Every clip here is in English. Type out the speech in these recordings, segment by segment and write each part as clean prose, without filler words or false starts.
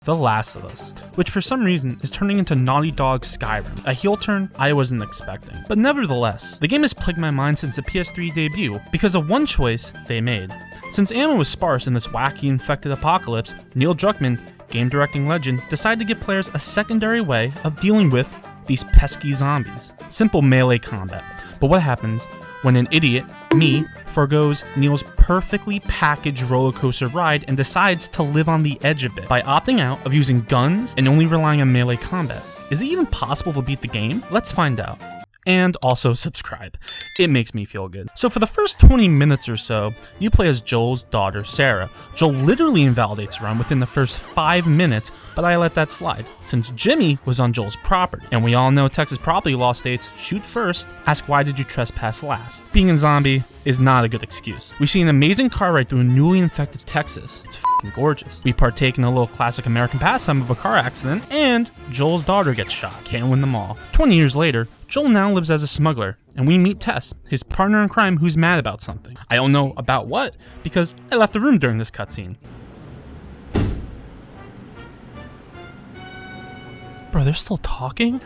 The Last of Us, which for some reason is turning into Naughty Dog's Skyrim, a heel turn I wasn't expecting. But nevertheless, the game has plagued my mind since the PS3 debut because of one choice they made. Since ammo was sparse in this wacky infected apocalypse, Neil Druckmann, game directing legend, decided to give players a secondary way of dealing with these pesky zombies. Simple melee combat. But what happens when an idiot, me, forgoes Neil's perfectly packaged roller coaster ride and decides to live on the edge of it by opting out of using guns and only relying on melee combat? Is it even possible to beat the game? Let's find out. And also subscribe. It makes me feel good. So for the first 20 minutes or so, you play as Joel's daughter, Sarah. Joel literally invalidates her within the first 5 minutes, but I let that slide, since Jimmy was on Joel's property. And we all know Texas property law states, shoot first, ask why did you trespass last. Being a zombie is not a good excuse. We see an amazing car ride through a newly infected Texas. It's f***ing gorgeous. We partake in a little classic American pastime of a car accident, and Joel's daughter gets shot. Can't win them all. 20 years later, Joel now lives as a smuggler, and we meet Tess, his partner in crime who's mad about something. I don't know about what, because I left the room during this cutscene. Bro, they're still talking?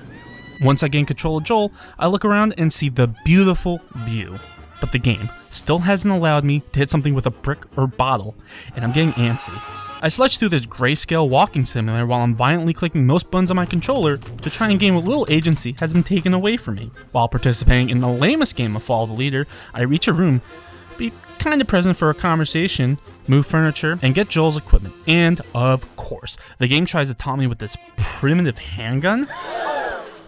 Once I gain control of Joel, I look around and see the beautiful view. But the game still hasn't allowed me to hit something with a brick or bottle, and I'm getting antsy. I sledge through this grayscale walking simulator while I'm violently clicking most buttons on my controller to try and gain what little agency has been taken away from me. While participating in the lamest game of Follow the Leader, I reach a room, be kinda present for a conversation, move furniture, and get Joel's equipment. And of course, the game tries to taunt me with this primitive handgun.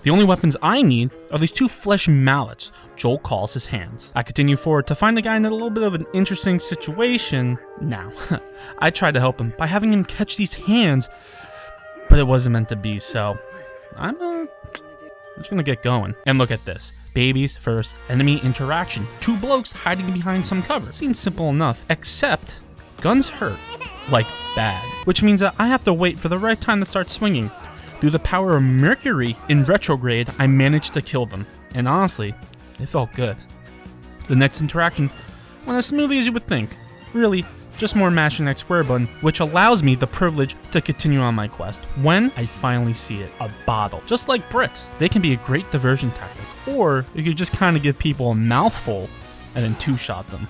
The only weapons I need are these 2 flesh mallets Joel calls his hands. I continue forward to find a guy in a little bit of an interesting situation. Now, I tried to help him by having him catch these hands, but it wasn't meant to be, so I'm just gonna get going. And look at this. Babies first, enemy interaction. 2 blokes hiding behind some cover. Seems simple enough, except guns hurt, like bad. Which means that I have to wait for the right time to start swinging. Through the power of Mercury in retrograde, I managed to kill them. And honestly, it felt good. The next interaction went as smoothly as you would think. Really, just more mashing that square button, which allows me the privilege to continue on my quest. When I finally see it, a bottle. Just like bricks, they can be a great diversion tactic. Or you could just kind of give people a mouthful and then 2-shot them,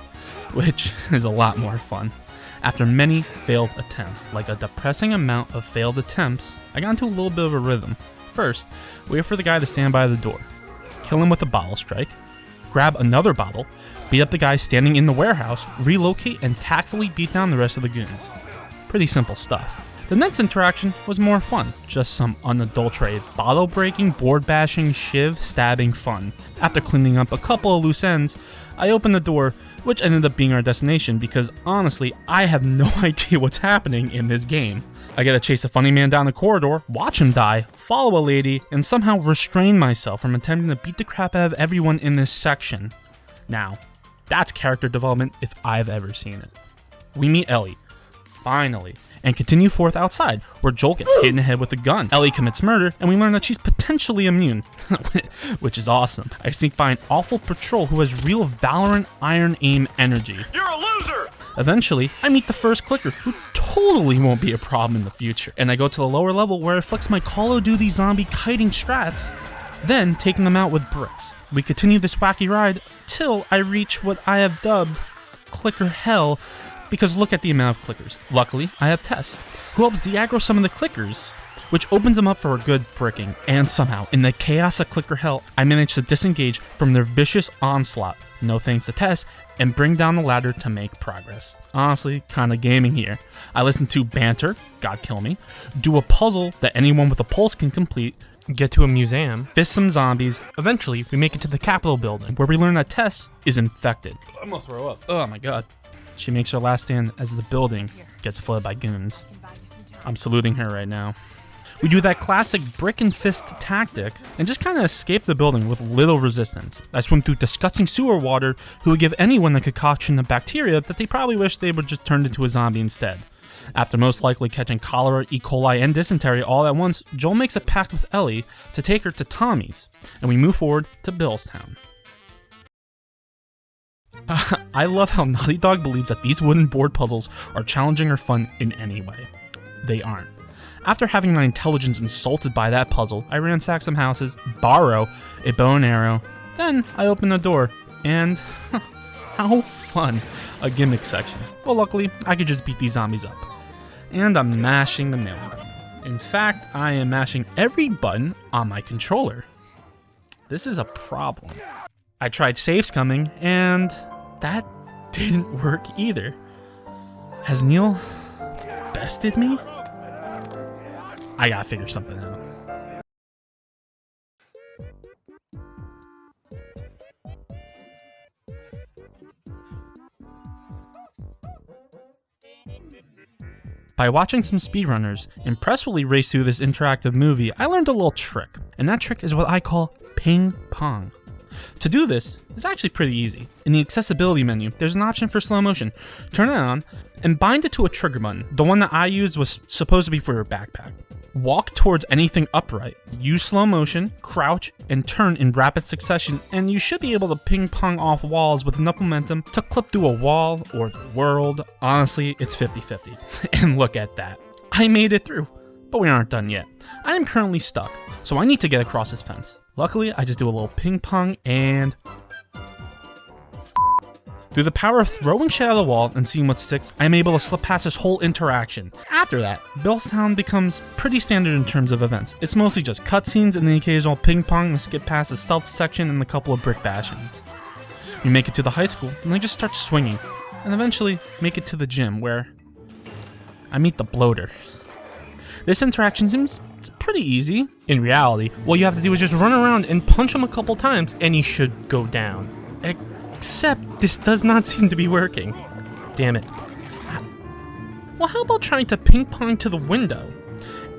which is a lot more fun. After many failed attempts, like a depressing amount of failed attempts, I got into a little bit of a rhythm. First, wait for the guy to stand by the door, kill him with a bottle strike, grab another bottle, beat up the guy standing in the warehouse, relocate, and tactfully beat down the rest of the goons. Pretty simple stuff. The next interaction was more fun, just some unadulterated bottle breaking, board bashing, shiv stabbing fun. After cleaning up a couple of loose ends, I opened the door, which ended up being our destination because honestly, I have no idea what's happening in this game. I get to chase a funny man down the corridor, watch him die, follow a lady, and somehow restrain myself from attempting to beat the crap out of everyone in this section. Now, that's character development if I've ever seen it. We meet Ellie, finally, and continue forth outside, where Joel gets hit in the head with a gun. Ellie commits murder, and we learn that she's potentially immune, which is awesome. I sneak by an awful patrol who has real Valorant Iron Aim energy. You're a loser! Eventually, I meet the first clicker, who totally won't be a problem in the future, and I go to the lower level where I flex my Call of Duty zombie kiting strats, then taking them out with bricks. We continue this wacky ride till I reach what I have dubbed Clicker Hell, because look at the amount of clickers. Luckily, I have Tess, who helps de-aggro some of the clickers, which opens them up for a good bricking, and somehow, in the chaos of clicker hell, I manage to disengage from their vicious onslaught, no thanks to Tess, and bring down the ladder to make progress. Honestly, kinda gaming here. I listen to banter, God kill me, do a puzzle that anyone with a pulse can complete, get to a museum, fist some zombies. Eventually, we make it to the Capitol building, where we learn that Tess is infected. I'm gonna throw up. Oh my god. She makes her last stand as the building gets flooded by goons. I'm saluting her right now. We do that classic brick and fist tactic and just kind of escape the building with little resistance. I swim through disgusting sewer water who would give anyone a concoction of bacteria that they probably wish they would just turned into a zombie instead. After most likely catching cholera, E. coli, and dysentery all at once, Joel makes a pact with Ellie to take her to Tommy's, and we move forward to Billstown. I love how Naughty Dog believes that these wooden board puzzles are challenging or fun in any way. They aren't. After having my intelligence insulted by that puzzle, I ransack some houses, borrow a bow and arrow, then I open the door, and how fun, a gimmick section. Well, luckily, I could just beat these zombies up. And I'm mashing the melee button. In fact, I am mashing every button on my controller. This is a problem. I tried save scumming, and that didn't work either. Has Neil bested me? I gotta figure something out. By watching some speedrunners impressively race through this interactive movie, I learned a little trick, and that trick is what I call ping pong. To do this is actually pretty easy. In the accessibility menu, there's an option for slow motion. Turn it on and bind it to a trigger button. The one that I used was supposed to be for your backpack. Walk towards anything upright, use slow motion, crouch, and turn in rapid succession, and you should be able to ping pong off walls with enough momentum to clip through a wall or the world. Honestly, it's 50-50. And look at that. I made it through, but we aren't done yet. I am currently stuck, so I need to get across this fence. Luckily, I just do a little ping pong and... Through the power of throwing shit at the wall and seeing what sticks, I am able to slip past this whole interaction. After that, Billstown becomes pretty standard in terms of events. It's mostly just cutscenes and the occasional ping pong and skip past the stealth section and a couple of brick bashings. We make it to the high school and I just start swinging, and eventually make it to the gym where I meet the bloater. This interaction seems pretty easy. In reality, all you have to do is just run around and punch him a couple times and he should go down. Except this does not seem to be working. Damn it. Well, how about trying to ping pong to the window?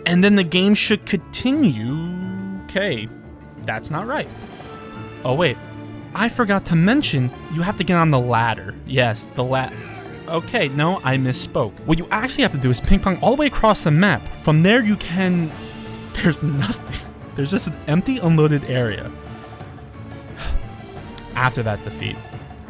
And then the game should continue. Okay, that's not right. Oh wait, I forgot to mention you have to get on the ladder. Yes, the ladder. Okay, no, I misspoke. What you actually have to do is ping pong all the way across the map. From there you can... There's nothing. There's just an empty unloaded area. After that defeat,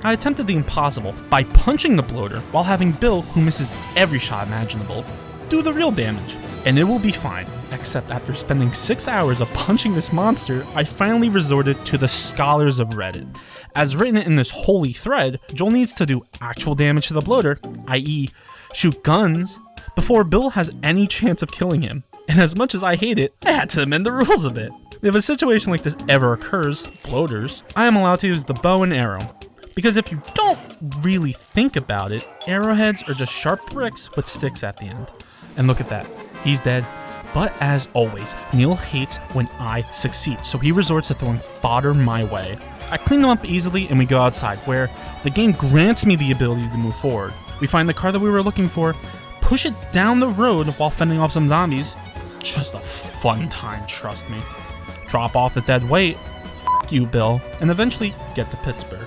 I attempted the impossible by punching the bloater while having Bill, who misses every shot imaginable, do the real damage. And it will be fine, except after spending 6 hours of punching this monster, I finally resorted to the scholars of Reddit. As written in this holy thread, Joel needs to do actual damage to the bloater, i.e. shoot guns, before Bill has any chance of killing him. And as much as I hate it, I had to amend the rules a bit. If a situation like this ever occurs, bloaters, I am allowed to use the bow and arrow. Because if you don't really think about it, arrowheads are just sharp bricks with sticks at the end. And look at that, he's dead. But as always, Neil hates when I succeed, so he resorts to throwing fodder my way. I clean them up easily and we go outside, where the game grants me the ability to move forward. We find the car that we were looking for, push it down the road while fending off some zombies. Just a fun time, trust me. Drop off the dead weight, f*** you Bill, and eventually get to Pittsburgh.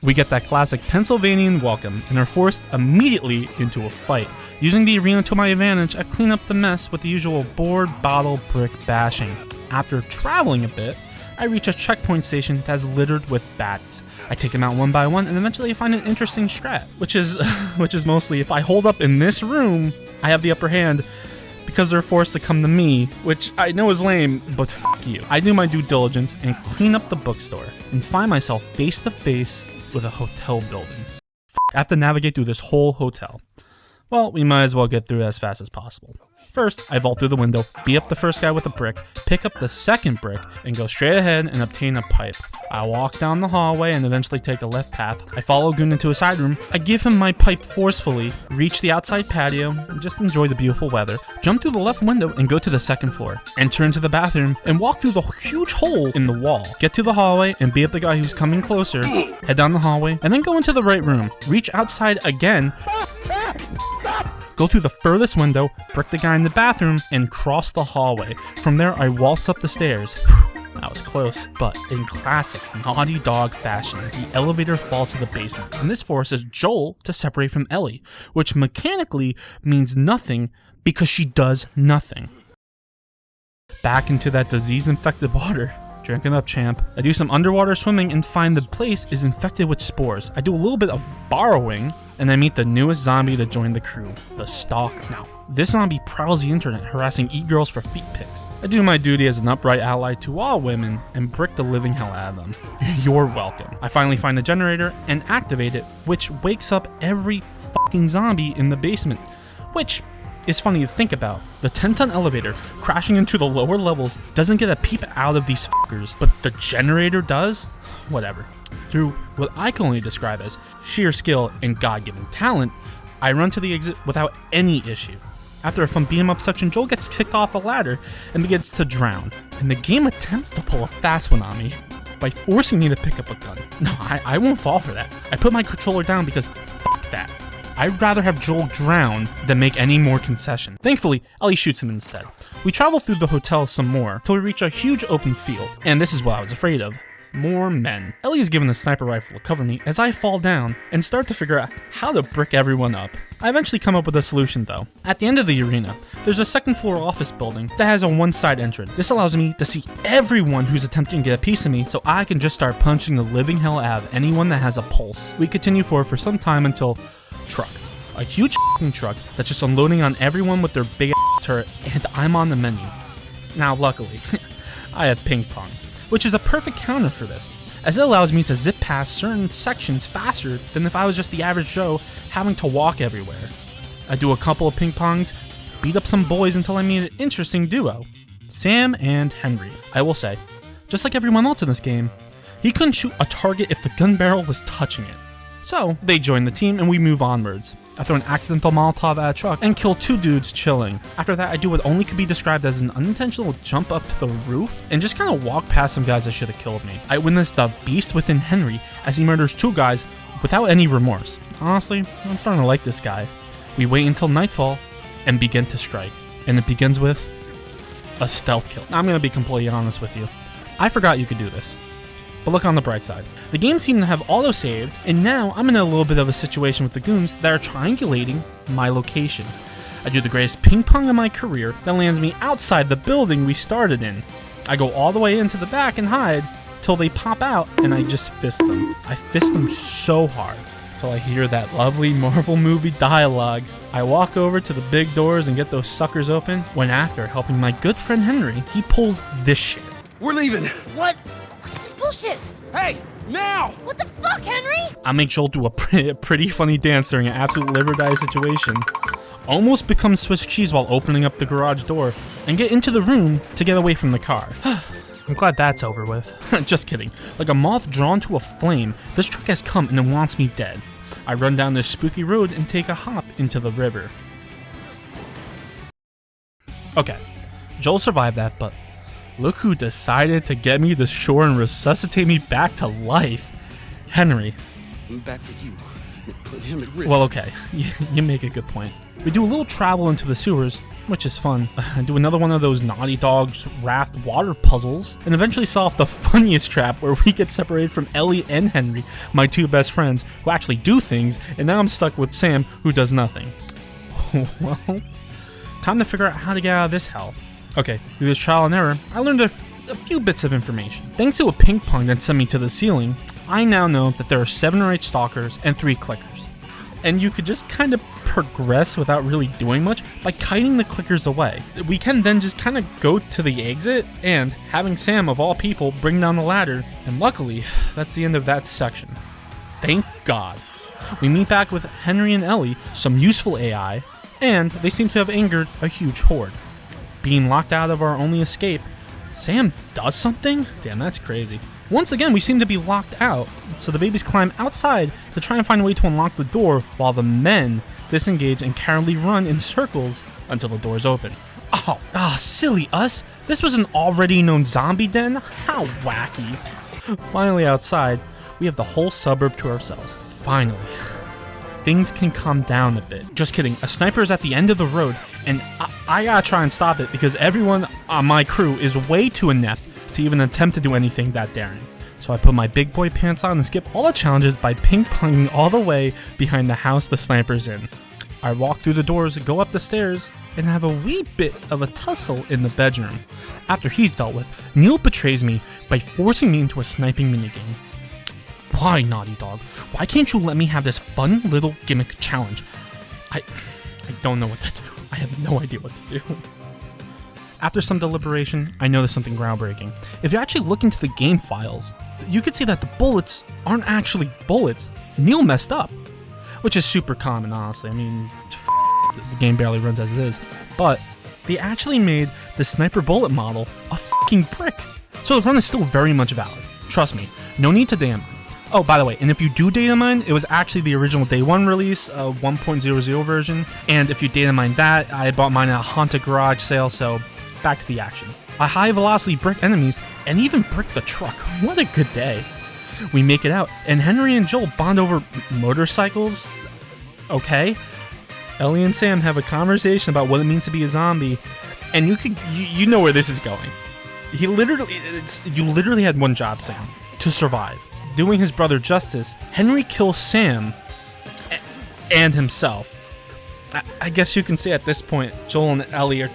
We get that classic Pennsylvanian welcome and are forced immediately into a fight. Using the arena to my advantage, I clean up the mess with the usual board, bottle, brick bashing. After traveling a bit, I reach a checkpoint station that's littered with baddies. I take them out one by one and eventually I find an interesting strat, which is mostly if I hold up in this room, I have the upper hand because they're forced to come to me, which I know is lame, but f*** you. I do my due diligence and clean up the bookstore and find myself face to face with a hotel building. I have to navigate through this whole hotel. Well, we might as well get through it as fast as possible. First, I vault through the window, beat up the first guy with a brick, pick up the second brick, and go straight ahead and obtain a pipe. I walk down the hallway and eventually take the left path. I follow Goon into a side room. I give him my pipe forcefully, reach the outside patio, and just enjoy the beautiful weather, jump through the left window and go to the second floor, enter into the bathroom, and walk through the huge hole in the wall. Get to the hallway and beat up the guy who's coming closer, head down the hallway, and then go into the right room. Reach outside again, go through the furthest window, brick the guy in the bathroom, and cross the hallway. From there, I waltz up the stairs. That was close, but in classic Naughty Dog fashion, the elevator falls to the basement, and this forces Joel to separate from Ellie, which mechanically means nothing because she does nothing. Back into that disease-infected water. Drink it up, champ. I do some underwater swimming and find the place is infected with spores. I do a little bit of borrowing, and I meet the newest zombie to join the crew, the Stalker. Now, This zombie prowls the internet, harassing e-girls for feet pics. I do my duty as an upright ally to all women and brick the living hell out of them. You're welcome. I finally find the generator and activate it, which wakes up every fucking zombie in the basement. Which is funny to think about. The 10-ton elevator crashing into the lower levels doesn't get a peep out of these fuckers, but the generator does? Whatever. Through what I can only describe as sheer skill and God-given talent, I run to the exit without any issue. After a fun beat-em-up section, Joel gets kicked off a ladder and begins to drown, and the game attempts to pull a fast one on me by forcing me to pick up a gun. No, I won't fall for that. I put my controller down because fuck that. I'd rather have Joel drown than make any more concession. Thankfully, Ellie shoots him instead. We travel through the hotel some more till we reach a huge open field, and this is what I was afraid of. More men. Ellie is given a sniper rifle to cover me as I fall down and start to figure out how to brick everyone up. I eventually come up with a solution though. At the end of the arena, there's a second floor office building that has a one-side entrance. This allows me to see everyone who's attempting to get a piece of me, so I can just start punching the living hell out of anyone that has a pulse. We continue forward for some time until truck. A huge truck that's just unloading on everyone with their big turret, and I'm on the menu. Now luckily, I have ping pong, which is a perfect counter for this, as it allows me to zip past certain sections faster than if I was just the average Joe having to walk everywhere. I do a couple of ping pongs, beat up some boys until I meet an interesting duo, Sam and Henry. I will say, just like everyone else in this game, he couldn't shoot a target if the gun barrel was touching it. So they join the team and we move onwards. I throw an accidental Molotov at a truck and kill two dudes chilling. After that, I do what only could be described as an unintentional jump up to the roof and just kind of walk past some guys that should have killed me. I witness the beast within Henry as he murders two guys without any remorse. Honestly, I'm starting to like this guy. We wait until nightfall and begin to strike. And it begins with a stealth kill. Now, I'm going to be completely honest with you. I forgot you could do this. But look on the bright side. The game seemed to have auto-saved, and now I'm in a little bit of a situation with the goons that are triangulating my location. I do the greatest ping pong of my career that lands me outside the building we started in. I go all the way into the back and hide till they pop out, and I just fist them. I fist them so hard till I hear that lovely Marvel movie dialogue. I walk over to the big doors and get those suckers open, when after helping my good friend Henry, he pulls this shit. We're leaving. What? Bullshit! Hey, now! What the fuck, Henry? I make Joel do a pretty funny dance during an absolute live or die situation. Almost become Swiss cheese while opening up the garage door and get into the room to get away from the car. I'm glad that's over with. Just kidding. Like a moth drawn to a flame, this truck has come and it wants me dead. I run down this spooky road and take a hop into the river. Okay, Joel survived that, but look who decided to get me to shore and resuscitate me back to life. Henry. Back for you. Put him at risk. Well, okay. You make a good point. We do a little travel into the sewers, which is fun. I do another one of those Naughty Dog's raft water puzzles, and eventually solve the funniest trap where we get separated from Ellie and Henry, my two best friends, who actually do things, and now I'm stuck with Sam, who does nothing. Well, time to figure out how to get out of this hell. Okay, through this trial and error, I learned a few bits of information. Thanks to a ping pong that sent me to the ceiling, I now know that there are 7 or 8 stalkers and 3 clickers. And you could just kind of progress without really doing much by kiting the clickers away. We can then just kind of go to the exit and, having Sam of all people bring down the ladder, and luckily, that's the end of that section. Thank God. We meet back with Henry and Ellie, some useful AI, and they seem to have angered a huge horde. Being locked out of our only escape, Sam does something? Damn, that's crazy. Once again, we seem to be locked out, so the babies climb outside to try and find a way to unlock the door while the men disengage and cowardly run in circles until the doors open. Oh, silly us. This was an already known zombie den? How wacky. Finally outside, we have the whole suburb to ourselves. Finally. Things can calm down a bit. Just kidding, a sniper is at the end of the road, and I gotta try and stop it because everyone on my crew is way too inept to even attempt to do anything that daring. So I put my big boy pants on and skip all the challenges by ping-ponging all the way behind the house the sniper's in. I walk through the doors, go up the stairs, and have a wee bit of a tussle in the bedroom. After he's dealt with, Neil betrays me by forcing me into a sniping minigame. Why, Naughty Dog? Why can't you let me have this fun little gimmick challenge? I don't know what to do. I have no idea what to do. After some deliberation, I noticed something groundbreaking. If you actually look into the game files, you can see that the bullets aren't actually bullets. Neil messed up, which is super common, honestly. I mean, the game barely runs as it is. But they actually made the sniper bullet model a fucking brick. So the run is still very much valid. Trust me, no need to data mine. Oh, by the way, and if you do data mine, it was actually the original day one release, 1.00 version. And if you data mine that, I bought mine at a haunted garage sale, so back to the action. I high velocity brick enemies and even brick the truck. What a good day. We make it out, and Henry and Joel bond over motorcycles. Okay. Ellie and Sam have a conversation about what it means to be a zombie, and you know where this is going. You literally had one job, Sam, to survive. Doing his brother justice, Henry kills Sam and himself. I guess you can say at this point, Joel and Ellie are